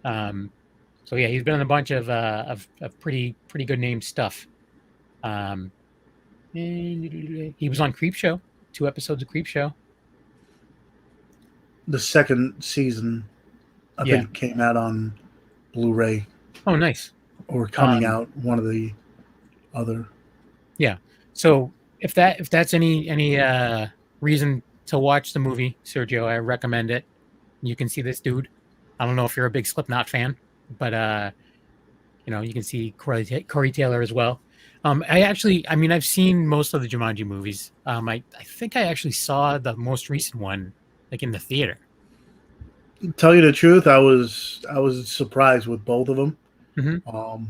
S2: So yeah, he's been in a bunch of pretty good named stuff. And he was on Creepshow, 2 episodes of Creepshow.
S3: The second season, I think, came out on Blu-ray.
S2: Oh, nice.
S3: Or coming out, one of the other.
S2: Yeah. So if that's any reason to watch the movie, Sergio, I recommend it. You can see this dude. I don't know if you're a big Slipknot fan, but you can see Corey Taylor as well. I've seen most of the Jumanji movies. I think I actually saw the most recent one like in the theater.
S3: Tell you the truth, I was surprised with both of them.
S2: Mm-hmm.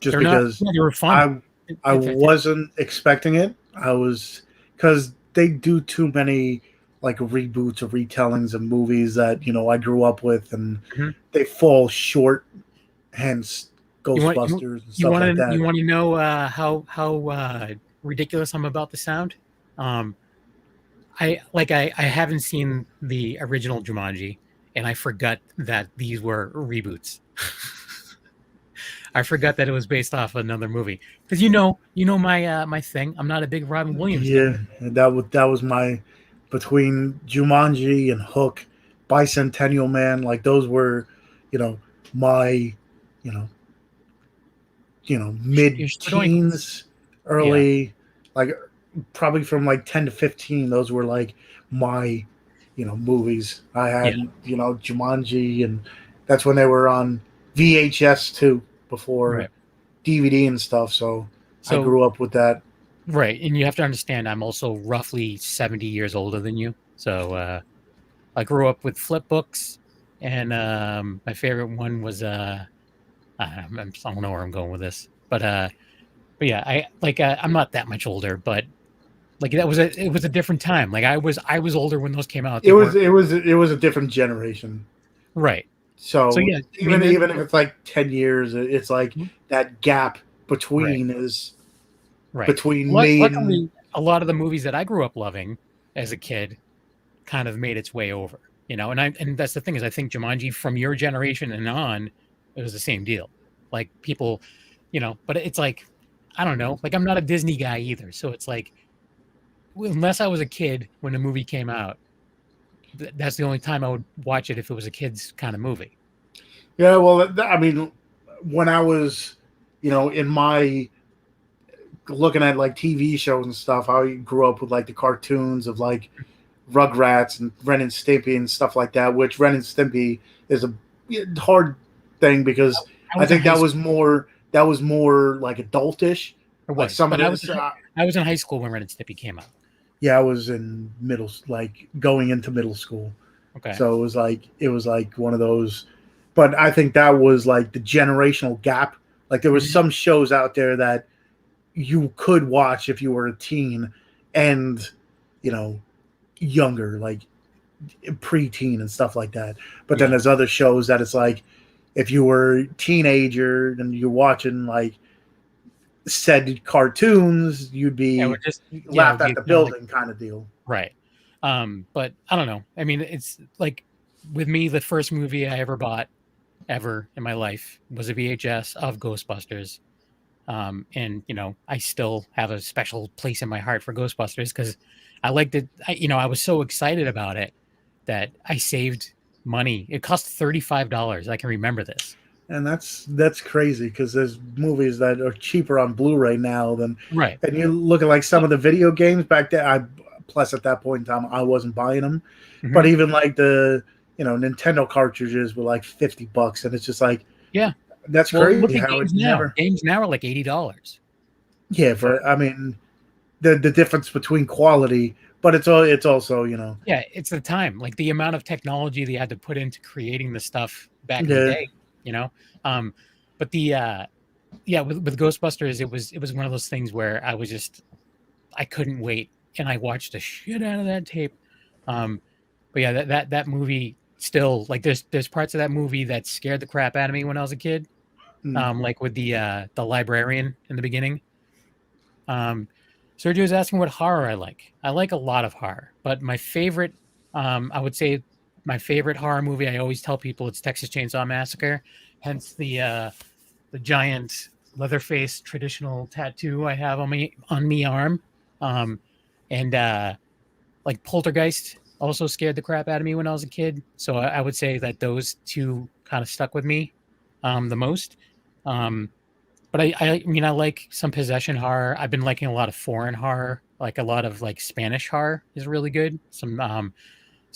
S3: Just because
S2: they were fun.
S3: I wasn't expecting it. Because they do too many like reboots or retellings of movies that I grew up with, and they fall short. Hence, Ghostbusters and stuff like that.
S2: You want to know how ridiculous I'm about to sound? I haven't seen the original Jumanji, and I forgot that these were reboots. I forgot that it was based off another movie, because my thing. I'm not a big Robin Williams
S3: guy. That was my, between Jumanji and Hook, Bicentennial Man, like those were, my, mid-teens, early, like probably from like 10 to 15. Those were like my, movies. I had, Jumanji, and that's when they were on VHS too, before DVD and stuff. So I grew up with that.
S2: Right. And you have to understand, I'm also roughly 70 years older than you. So I grew up with flip books, and my favorite one was I don't know where I'm going with this, but yeah, I'm not that much older, but like it was a different time. Like I was older when those came out.
S3: It was a different generation.
S2: Right.
S3: So yeah, even if it's like 10 years, it's like that gap between is between me
S2: and a lot of the movies that I grew up loving as a kid kind of made its way over, and that's the thing is I think Jumanji from your generation and on, it was the same deal. Like people, but it's like, I don't know, like I'm not a Disney guy either. So it's like, unless I was a kid when the movie came out, that's the only time I would watch it if it was a kid's kind of movie.
S3: Yeah, well, I mean, when I was, in my looking at like TV shows and stuff, I grew up with like the cartoons of like Rugrats and Ren and Stimpy and stuff like that. Which Ren and Stimpy is a hard thing because I think that was more like adultish. Like some of this,
S2: I was in high school when Ren and Stimpy came out.
S3: Yeah, I was in going into middle school.
S2: Okay.
S3: So it was like one of those, but I think that was like the generational gap. Like there was some shows out there that you could watch if you were a teen and, younger, like preteen and stuff like that. But then there's other shows that it's like, if you were a teenager and you're watching like said cartoons, you'd be laughed at the building kind of deal.
S2: Right. But I don't know. I mean, it's like with me, the first movie I ever bought ever in my life was a VHS of Ghostbusters. And I still have a special place in my heart for Ghostbusters because I liked it. I was so excited about it that I saved money. It cost $35. I can remember this.
S3: And that's crazy because there's movies that are cheaper on Blu-ray now than
S2: right.
S3: And you look at like some of the video games back then. Plus at that point in time, I wasn't buying them. Mm-hmm. But even like the Nintendo cartridges were like $50, and it's just like that's crazy.
S2: Look at games now are like $80.
S3: Yeah, I mean the difference between quality, but it's also
S2: it's the time, like the amount of technology they had to put into creating the stuff back in the day. But with Ghostbusters, it was one of those things where I couldn't wait, and I watched the shit out of that tape. But yeah, that movie still, like there's parts of that movie that scared the crap out of me when I was a kid. Like with the librarian in the beginning. Sergio's asking what horror I like. I like a lot of horror, but my favorite, I would say my favorite horror movie, I always tell people it's Texas Chainsaw Massacre, hence the giant Leatherface traditional tattoo I have on me arm. And like Poltergeist also scared the crap out of me when I was a kid. So I would say that those two kind of stuck with me the most. But I mean, I like some possession horror. I've been liking a lot of foreign horror, like a lot of like Spanish horror is really good. Some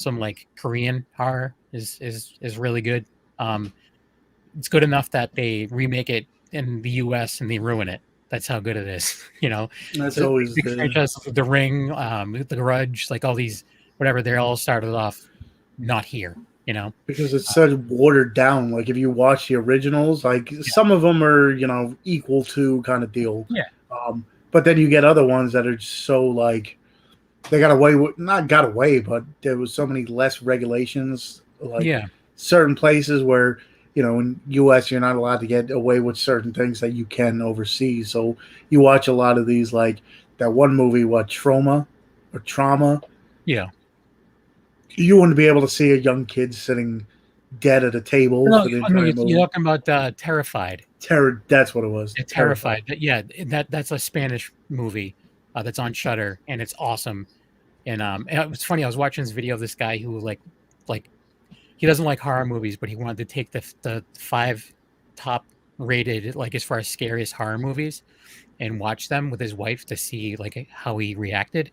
S2: like Korean horror is really good. It's good enough that they remake it in the US and they ruin it. That's how good it is,
S3: That's so always
S2: big franchise, The Ring, The Grudge, like all these, whatever. They all started off not here,
S3: because it's so watered down. Like if you watch the originals, like some of them are equal to kind of deal.
S2: Yeah.
S3: But then you get other ones that are just so like they got away with but there was so many less regulations. Like certain places where in U.S. you're not allowed to get away with certain things that you can overseas. So you watch a lot of these, like that one movie, Trauma.
S2: Yeah.
S3: You wouldn't be able to see a young kid sitting dead at a table.
S2: No, you're talking about Terrified.
S3: That's what it was.
S2: Terrified. Yeah, that's a Spanish movie that's on Shudder, and it's awesome. And it was funny. I was watching this video of this guy who like he doesn't like horror movies, but he wanted to take the 5 top rated, like as far as scariest horror movies, and watch them with his wife to see like how he reacted.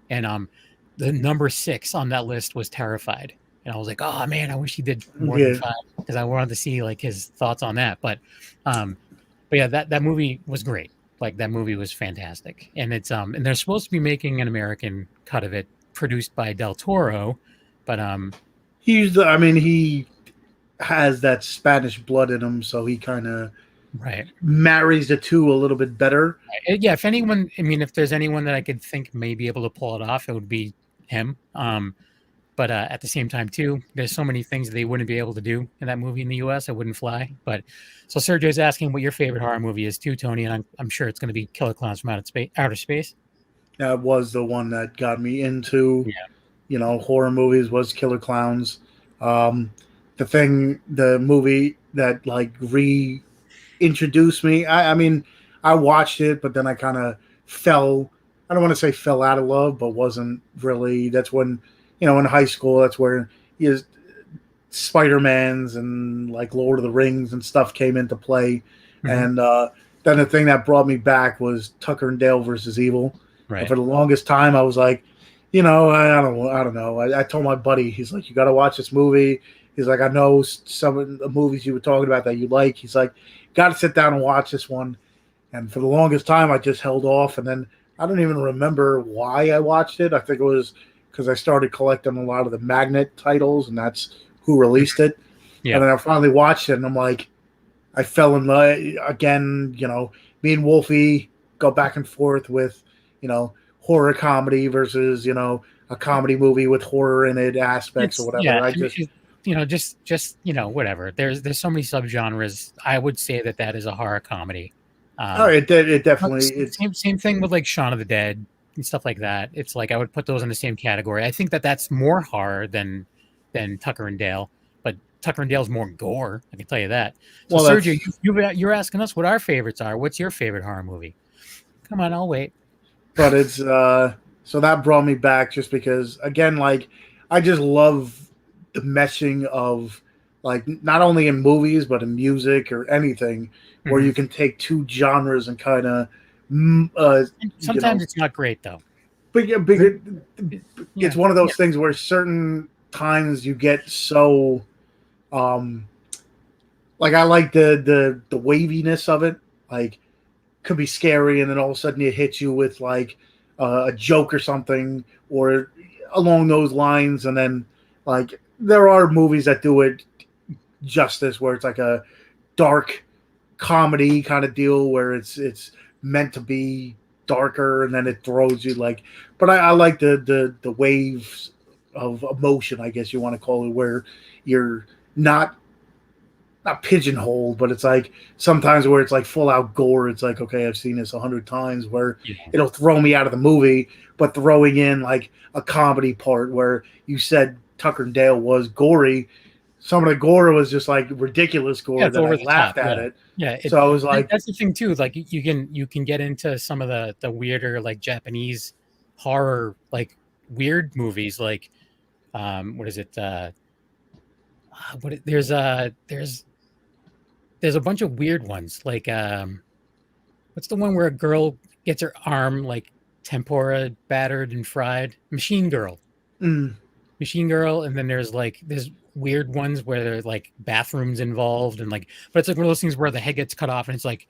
S2: And the number 6 on that list was Terrified. And I was like, oh man, I wish he did more than 5 because I wanted to see like his thoughts on that. But yeah, that movie was great. Like that movie was fantastic. And it's and they're supposed to be making an American cut of it produced by Del Toro, but
S3: he has that Spanish blood in him, so he kind of marries the two a little bit better.
S2: Yeah, if anyone, if there's anyone that I could think may be able to pull it off, it would be him. But at the same time, too, there's so many things they wouldn't be able to do in that movie in the U.S. It wouldn't fly. But so Sergio's asking what your favorite horror movie is, too, Tony, and I'm sure it's going to be Killer Clowns from Outer Space.
S3: That was the one that got me into horror movies was Killer Clowns. The movie that like reintroduced me. I mean, I watched it, but then I kind of fell. I don't want to say fell out of love, but wasn't really. That's when, in high school, that's where you Spider-Man's and like Lord of the Rings and stuff came into play. And then the thing that brought me back was Tucker and Dale versus Evil.
S2: Right.
S3: And for the longest time, I was like, I don't know. I told my buddy, he's like, you got to watch this movie. He's like, I know some of the movies you were talking about that you like. He's like, got to sit down and watch this one. And for the longest time, I just held off. And then I don't even remember why I watched it. I think it was because I started collecting a lot of the Magnet titles, and that's who released it. Yeah. And then I finally watched it, and I'm like, I fell in love again. Me and Wolfie go back and forth with, horror comedy versus, a comedy movie with horror in it aspects or whatever.
S2: Yeah, whatever. There's so many subgenres. I would say that is a horror comedy.
S3: It definitely.
S2: Same thing with like Shaun of the Dead and stuff like that. It's like I would put those in the same category. I think that's more horror than Tucker and Dale, but Tucker and Dale's more gore. I can tell you that. So, well, Sergio, you're asking us what our favorites are. What's your favorite horror movie? Come on, I'll wait.
S3: But it's so that brought me back just because, again, like I just love the meshing of like not only in movies but in music or anything where you can take two genres and kind of.
S2: Sometimes it's not great though.
S3: But it's one of those things where certain times you get so like I like the waviness of it, like could be scary and then all of a sudden it hits you with like a joke or something or along those lines, and then like there are movies that do it justice where it's like a dark comedy kind of deal where it's meant to be darker and then it throws you like, but I like the waves of emotion, I guess you want to call it, where you're not pigeonholed, but it's like sometimes where it's like full out gore. It's like, okay, I've seen this 100 times where it'll throw me out of the movie, but throwing in like a comedy part where you said Tucker and Dale was gory. Some of the gore was just like ridiculous gore that I laughed at it.
S2: Yeah.
S3: So I was like,
S2: that's the thing too. Like you can get into some of the weirder like Japanese horror, like weird movies, like what is it? There's a bunch of weird ones. Like what's the one where a girl gets her arm like tempura battered and fried? Machine Girl. Machine Girl, and then there's weird ones where there's like bathrooms involved and like, but it's like one of those things where the head gets cut off and it's like,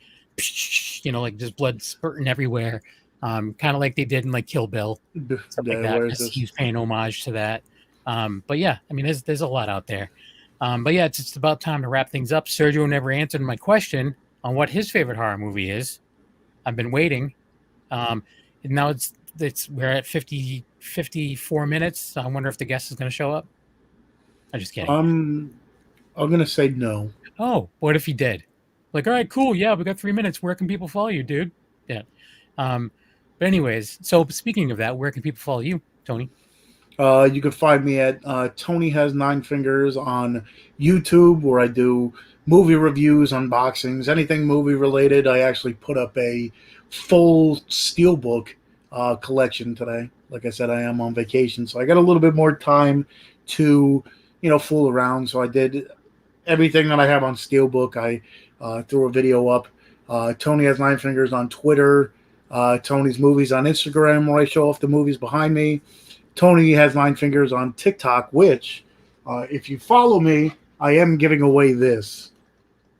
S2: like just blood spurting everywhere. Kind of like they did in like Kill Bill, stuff like that. He's paying homage to that. But yeah, I mean, there's a lot out there. But yeah, it's about time to wrap things up. Sergio never answered my question on what his favorite horror movie is. I've been waiting. And now we're at 54 minutes. I wonder if the guest is going to show up. I'm just kidding.
S3: I'm going to say no.
S2: Oh, what if he did? Like, all right, cool. Yeah, we got 3 minutes. Where can people follow you, dude? Yeah. But anyways, so speaking of that, where can people follow you, Tony?
S3: You can find me at Tony Has Nine Fingers on YouTube, where I do movie reviews, unboxings, anything movie related. I actually put up a full steelbook collection today. Like I said, I am on vacation, so I got a little bit more time to, fool around. So I did everything that I have on steelbook. I threw a video up. Tony Has Nine Fingers on Twitter. Tony's Movies on Instagram, where I show off the movies behind me. Tony Has Nine Fingers on TikTok, which, if you follow me, I am giving away the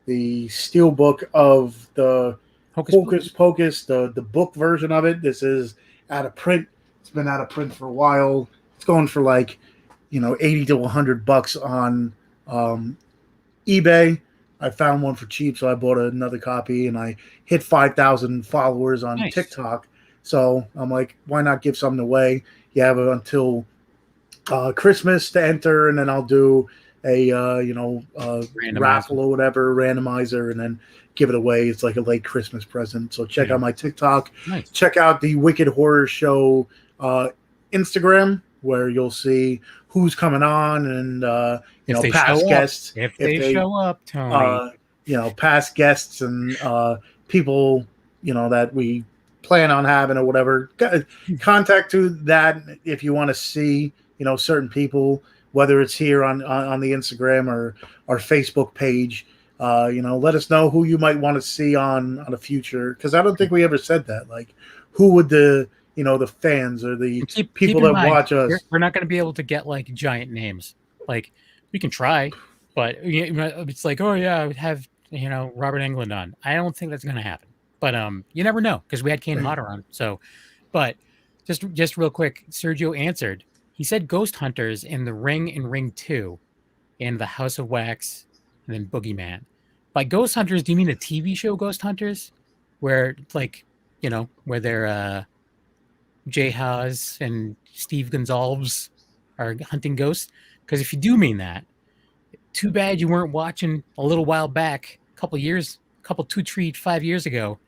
S3: steelbook of the Hocus Pocus, the book version of it. This is out of print. It's been out of print for a while. It's going for like, $80 to $100 on eBay. I found one for cheap, so I bought another copy, and I hit 5,000 followers on TikTok. So I'm like, why not give something away? You have until Christmas to enter, and then I'll do a raffle or whatever, randomizer, and then give it away. It's like a late Christmas present. So check out my TikTok. Check out the Wicked Horror Show Instagram. where you'll see who's coming on and
S2: If they
S3: past
S2: show up.
S3: guests.
S2: If they show up, Tony.
S3: Past guests and people that we plan on having or whatever. Contact to that if you want to see certain people, whether it's here on the Instagram or our Facebook page. Let us know who you might want to see on a future, because I don't think we ever said that. Like, who would the fans or the people that watch us?
S2: We're not going to be able to get like giant names. Like, we can try, but it's like, oh yeah, I would have Robert Englund on. I don't think that's going to happen. But you never know, because we had Kane Motter on. So, but just real quick, Sergio answered. He said Ghost Hunters in The Ring and Ring 2, and The House of Wax, and then Boogeyman. By Ghost Hunters, do you mean the TV show Ghost Hunters, where where they're Jay Haas and Steve Gonsalves are hunting ghosts? Because if you do mean that, too bad you weren't watching a little while back, 5 years ago,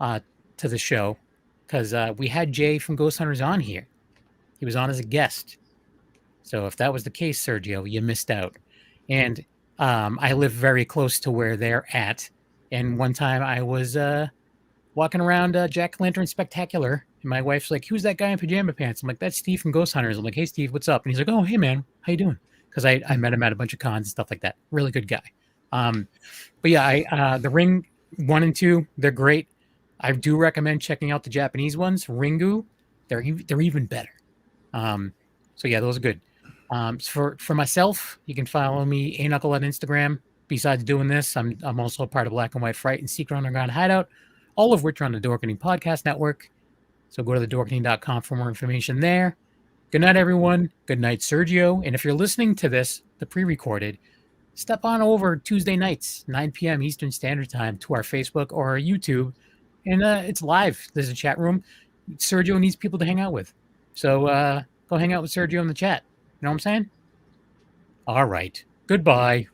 S2: to the show, because we had Jay from Ghost Hunters on here. He was on as a guest. So if that was the case, Sergio, you missed out. And I live very close to where they're at. And one time I was walking around Jack-o'-lantern Spectacular, and my wife's like, "Who's that guy in pajama pants?" I'm like, "That's Steve from Ghost Hunters." I'm like, "Hey, Steve, what's up?" And he's like, "Oh, hey, man, how you doing?" Because I met him at a bunch of cons and stuff like that. Really good guy. But yeah, the Ring 1 and 2, they're great. I do recommend checking out the Japanese ones. Ringu, they're even better. So yeah, those are good. For myself, you can follow me, A-Knuckle, on Instagram. Besides doing this, I'm also a part of Black and White Fright and Secret Underground Hideout, all of which are on the Dorkening Podcast Network. So go to thedorkening.com for more information there. Good night, everyone. Good night, Sergio. And if you're listening to this, the pre-recorded, step on over Tuesday nights, 9 p.m. Eastern Standard Time, to our Facebook or our YouTube. And it's live. There's a chat room. Sergio needs people to hang out with. So go hang out with Sergio in the chat. You know what I'm saying? All right. Goodbye.